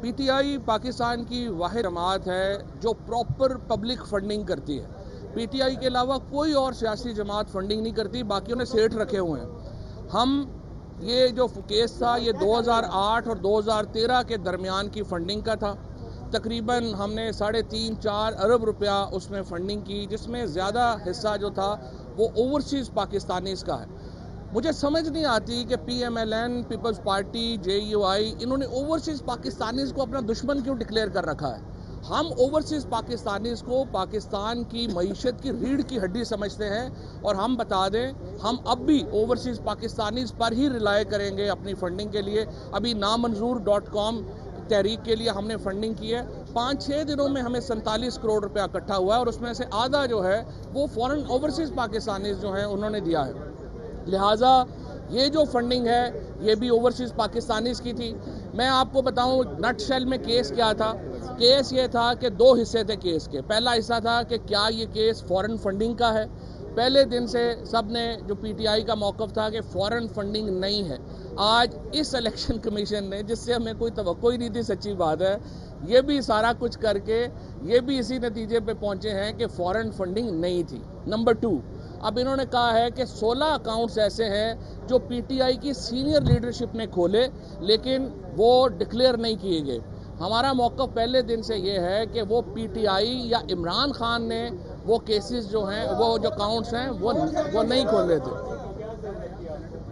P T I Pakistan کی واحد جماعت ہے جو پراپر پبلک فنڈنگ کرتی ہے. پی ٹی آئی کے علاوہ کوئی اور سیاسی جماعت فنڈنگ نہیں کرتی، باقیوں نے سیٹ رکھے ہوئے ہیں. ہم یہ جو کیس تھا یہ 2008 اور 2013 کے درمیان کی فنڈنگ کا تھا. تقریباً ہم نے 3.5-4 ارب روپیہ اس میں فنڈنگ کی، جس میں زیادہ حصہ جو تھا وہ اوورسیز پاکستانیز کا ہے. مجھے سمجھ نہیں آتی کہ P M L N, peoples party, J U I, انہوں نے اوورسیز پاکستانیز کو اپنا دشمن کیوں ڈکلیئر کر رکھا ہے. ہم اوورسیز پاکستانیز کو پاکستان کی معیشت کی ریڑھ کی ہڈی سمجھتے ہیں، اور ہم بتا دیں ہم اب بھی اوورسیز پاکستانیز پر ہی ریلائی کریں گے اپنی فنڈنگ کے لیے. ابھی نامنظور.com تحریک کے لیے ہم نے فنڈنگ کی ہے. 5-6 دنوں میں ہمیں 47 کروڑ روپیہ اکٹھا ہوا ہے، اور اس میں سے آدھا جو ہے وہ فورن اوورسیز پاکستانیز جو ہیں انہوں نے دیا ہے. لہٰذا یہ جو فنڈنگ ہے یہ بھی اوورسیز پاکستانیز کی تھی. میں آپ کو بتاؤں نٹ شیل میں کیس کیا تھا. کیس یہ تھا کہ 2 حصے تھے کیس کے. پہلا حصہ تھا کہ کیا یہ کیس فورن فنڈنگ کا ہے. پہلے دن سے سب نے جو پی ٹی آئی کا موقف تھا کہ فورن فنڈنگ نہیں ہے. آج اس الیکشن کمیشن نے، جس سے ہمیں کوئی توقع ہی نہیں تھی، سچی بات ہے، یہ بھی سارا کچھ کر کے یہ بھی اسی نتیجے پہ پہنچے ہیں کہ فورن فنڈنگ نہیں تھی. نمبر 2، اب انہوں نے کہا ہے کہ 16 اکاؤنٹس ایسے ہیں جو پی ٹی آئی کی سینئر لیڈرشپ نے کھولے لیکن وہ ڈکلیئر نہیں کیے گئے. ہمارا موقف پہلے دن سے یہ ہے کہ وہ پی ٹی آئی یا عمران خان نے وہ کیسز جو ہیں، وہ جو اکاؤنٹس ہیں وہ نہیں کھولے تھے.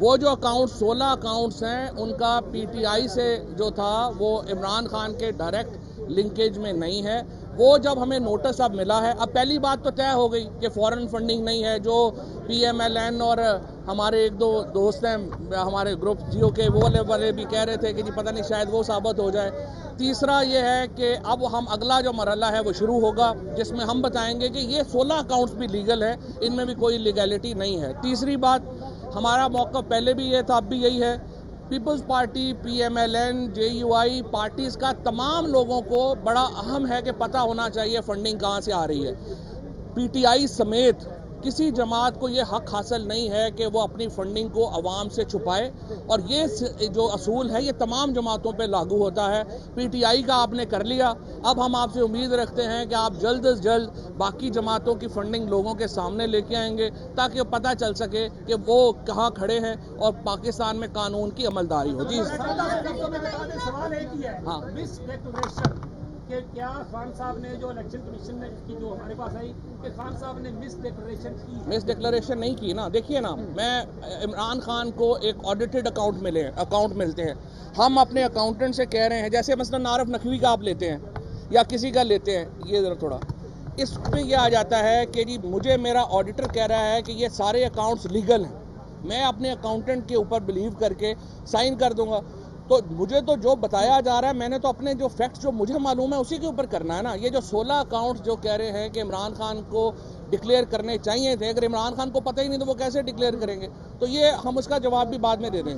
وہ جو اکاؤنٹ 16 اکاؤنٹس ہیں ان کا پی ٹی آئی سے جو تھا وہ عمران خان کے ڈائریکٹ لنکیج میں نہیں ہے. وہ جب ہمیں نوٹس اب ملا ہے، اب پہلی بات تو طے ہو گئی کہ فورن فنڈنگ نہیں ہے. جو پی ایم ایل این اور ہمارے 1-2 دوست ہیں ہمارے گروپ جیو کے، وہ والے بھی کہہ رہے تھے کہ جی پتہ نہیں شاید وہ ثابت ہو جائے. تیسرا یہ ہے کہ اب ہم اگلا جو مرحلہ ہے وہ شروع ہوگا، جس میں ہم بتائیں گے کہ یہ 16 اکاؤنٹس بھی لیگل ہیں، ان میں بھی کوئی لیگیلٹی نہیں ہے. تیسری بات، ہمارا موقف پہلے بھی یہ تھا اب بھی یہی ہے، peoples party, P M L N, J U I parties کا تمام لوگوں کو بڑا اہم ہے کہ پتہ ہونا چاہیے فنڈنگ کہاں سے آ رہی ہے. پی ٹی آئی سمیت کسی جماعت کو یہ حق حاصل نہیں ہے کہ وہ اپنی فنڈنگ کو عوام سے چھپائے، اور یہ جو اصول ہے یہ تمام جماعتوں پہ لاگو ہوتا ہے. پی ٹی آئی کا آپ نے کر لیا، اب ہم آپ سے امید رکھتے ہیں کہ آپ جلد از جلد باقی جماعتوں کی فنڈنگ لوگوں کے سامنے لے کے آئیں گے تاکہ پتہ چل سکے کہ وہ کہاں کھڑے ہیں اور پاکستان میں قانون کی عملداری ہو. جی سوال ایک ہی ہے، ہاں، مس ڈیکلریشن کہ کیا خان صاحب نے جو الیکشن کمیشن نے کی جو ہمارے پاس آئی کہ خان صاحب نے مس ڈیکلریشن کی. مس ڈکلیریشن نہیں کی نا. دیکھیے نا، میں عمران خان کو ایک آڈیٹڈ اکاؤنٹ ملتے ہیں. ہم اپنے اکاؤنٹنٹ سے کہہ رہے ہیں، جیسے مثلا عارف نقوی کا آپ لیتے ہیں یا کسی کا لیتے ہیں، یہ ذرا تھوڑا اس پہ یہ آ جاتا ہے کہ جی مجھے میرا آڈیٹر کہہ رہا ہے کہ یہ سارے اکاؤنٹس لیگل ہیں، میں اپنے اکاؤنٹنٹ کے اوپر بلیو کر کے سائن کر دوں گا. تو مجھے تو جو بتایا جا رہا ہے میں نے تو اپنے جو فیکٹس جو مجھے معلوم ہے اسی کے اوپر کرنا ہے نا. یہ جو 16 اکاؤنٹس جو کہہ رہے ہیں کہ عمران خان کو ڈکلیئر کرنے چاہیے تھے، اگر عمران خان کو پتہ ہی نہیں تو وہ کیسے ڈکلیئر کریں گے؟ تو یہ ہم اس کا جواب بھی بعد میں دے دیں گے.